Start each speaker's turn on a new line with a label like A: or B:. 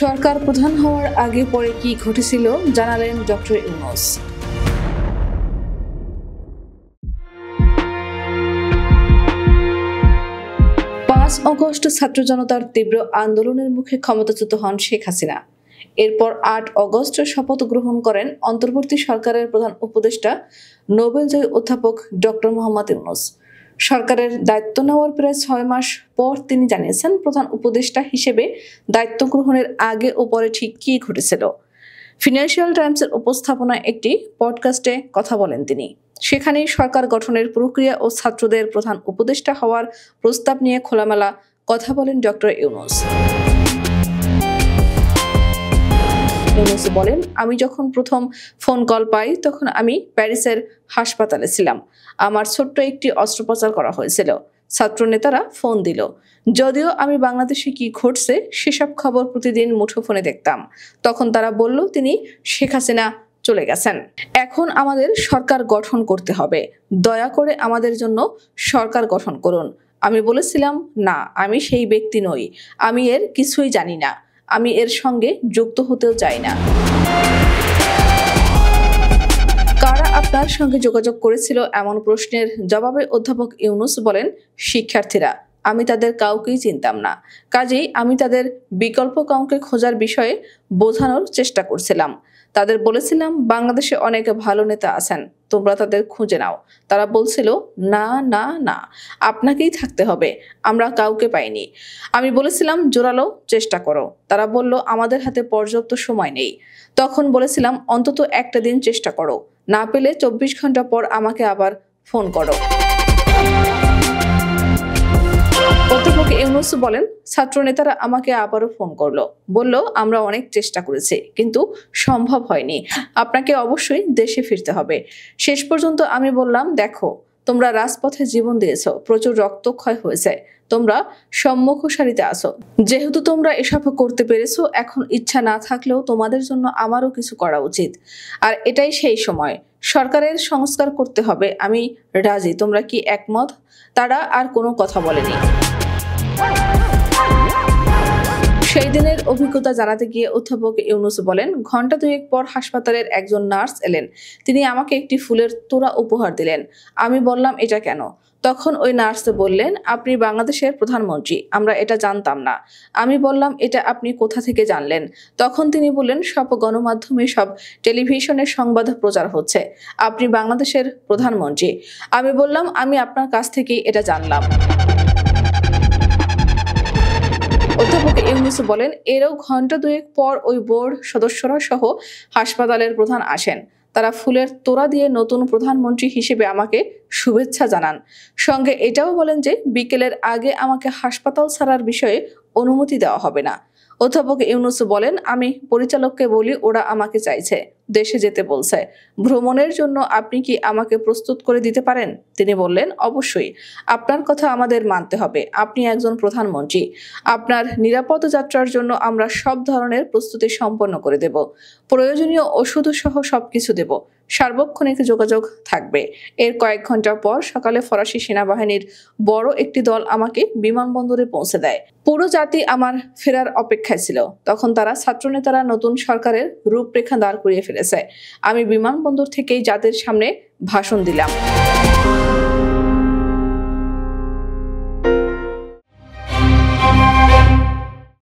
A: সরকার প্রধান হওয়ার আগে পরে কি ঘটেছিল জানালেন ডক্টর ইউনূস। ৫ আগস্ট ছাত্র জনতার তীব্র আন্দোলনের মুখে ক্ষমতাচ্যুত হন শেখ হাসিনা। এরপর ৮ আগস্ট শপথ গ্রহণ করেন অন্তর্বর্তী সরকারের প্রধান উপদেষ্টা নোবেলজয়ী অধ্যাপক ডক্টর মোহাম্মদ ইউনূস। সরকারের দায়িত্ব নেওয়ার প্রায় ৬ মাস পর তিনি জানিয়েছেন প্রধান উপদেষ্টা হিসেবে দায়িত্ব গ্রহণের আগে ও পরে ঠিক কী ঘটেছিল। ফিনান্সিয়াল টাইমসের উপস্থাপনায় একটি পডকাস্টে কথা বলেন তিনি। সেখানেই সরকার গঠনের প্রক্রিয়া ও ছাত্রদের প্রধান উপদেষ্টা হওয়ার প্রস্তাব নিয়ে খোলামেলা কথা বলেন ডক্টর ইউনূস। ইউনূস বলেন, আমি যখন প্রথম ফোন কল পাই তখন আমি প্যারিসের হাসপাতালে ছিলাম। আমার ছোট্ট একটি অস্ত্রোপচার করা হয়েছিল। ছাত্র নেতারা ফোন দিল। যদিও আমি বাংলাদেশে কি ঘটছে সেসব খবর প্রতিদিন মুঠোফোনে দেখতাম। তখন তারা বলল তিনি শেখ হাসিনা চলে গেছেন। এখন আমাদের সরকার গঠন করতে হবে। দয়া করে আমাদের জন্য সরকার গঠন করুন। আমি বলেছিলাম, না, আমি সেই ব্যক্তি নই। আমি এর কিছুই জানি না। আমি এর সঙ্গে যুক্ত হতেও চাই না। কারা আপনার সঙ্গে যোগাযোগ করেছিল এমন প্রশ্নের জবাবে অধ্যাপক ইউনূস বলেন, শিক্ষার্থীরা। আমি তাদের কাউকেই চিনতাম না। কাজেই আমি তাদের বিকল্প কাউকে খোঁজার বিষয়ে বোঝানোর চেষ্টা করছিলাম। তাদের বলেছিলাম, বাংলাদেশে অনেক ভালো নেতা আছেন, তোমরা তাদের খুঁজে নাও। তারা বলছিল, না না না, আপনাকেই থাকতে হবে, আমরা কাউকে পাইনি। আমি বলেছিলাম, জোরালো চেষ্টা করো। তারা বলল, আমাদের হাতে পর্যাপ্ত সময় নেই। তখন বলেছিলাম, অন্তত একটা দিন চেষ্টা করো, না পেলে ২৪ ঘন্টা পর আমাকে আবার ফোন করো। অধ্যাপক ইউনূস বলেন, ছাত্র নেতারা আমাকে আবারও ফোন করলো, বলল, আমরা অনেক চেষ্টা করেছি কিন্তু সম্ভব হয়নি, আপনাকে অবশ্যই দেশে ফিরতে হবে। শেষ পর্যন্ত আমি বললাম, দেখো, তোমরা রাজপথে জীবন দিয়েছো, প্রচুর রক্তক্ষয় হয়েছে, তোমরা সম্মুখ সারিতে আছো। যেহেতু তোমরা এসব করতে পেরেছো, এখন ইচ্ছা না থাকলেও তোমাদের জন্য আমারও কিছু করা উচিত। আর এটাই সেই সময়। সরকারের সংস্কার করতে হবে, আমি রাজি, তোমরা কি একমত? তারা আর কোনো কথা বলেনি। সেই দিনের অভিজ্ঞতা জানাতে গিয়ে অধ্যাপক ইউনূস বলেন, ঘন্টা দুয়েক পর হাসপাতালের একজন নার্স এলেন। তিনি আমাকে একটি ফুলের তোড়া উপহার দিলেন। আমি বললাম, এটা কেন? তখন ওই নার্স বললেন, আপনি বাংলাদেশের প্রধানমন্ত্রী, আমরা এটা জানতাম না। আমি বললাম, এটা আপনি কোথা থেকে জানলেন? তখন তিনি বললেন, সব গণমাধ্যমে, সব টেলিভিশনের সংবাদ প্রচার হচ্ছে আপনি বাংলাদেশের প্রধানমন্ত্রী। আমি বললাম, আমি আপনার কাছ থেকেই এটা জানলাম। অধ্যাপক ইউনূস বলেন, এরও ঘন্টা দুয়েক পর ওই বোর্ড সদস্যরা সহ হাসপাতালের প্রধান আসেন। তারা ফুলের তোড়া দিয়ে নতুন প্রধানমন্ত্রী হিসেবে আমাকে শুভেচ্ছা জানান। সঙ্গে এটাও বলেন যে বিকেলের আগে আমাকে হাসপাতাল ছাড়ার বিষয়ে অনুমতি দেওয়া হবে না। অধ্যাপক ইউনূস বলেন, আমি পরিচালককে বলি, ওরা আমাকে চাইছে, দেশে যেতে বলছে। ভ্রমণের জন্য আপনি কি আমাকে প্রস্তুত করে দিতে পারেন? তিনি বললেন, অবশ্যই, আপনার কথা আমাদের মানতে হবে। আপনি একজন প্রধানমন্ত্রী। আপনার নিরাপদ যাত্রার জন্য আমরা সব ধরনের প্রস্তুতি সম্পন্ন করে দেব। প্রয়োজনীয় ওষুধ সহ সবকিছু দেব। সার্বক্ষণিক যোগাযোগ থাকবে। এর কয়েক ঘন্টা পর সকালে ফরাসি সেনাবাহিনীর বড় একটি দল আমাকে বিমানবন্দরে পৌঁছে দেয়। পুরো জাতি আমার ফেরার অপেক্ষায় ছিল। তখন তারা ছাত্রনেতারা নতুন সরকারের রূপরেখা দাঁড় করিয়ে ফেলেছে। আমি বিমানবন্দর থেকেই জাতির সামনে ভাষণ দিলাম।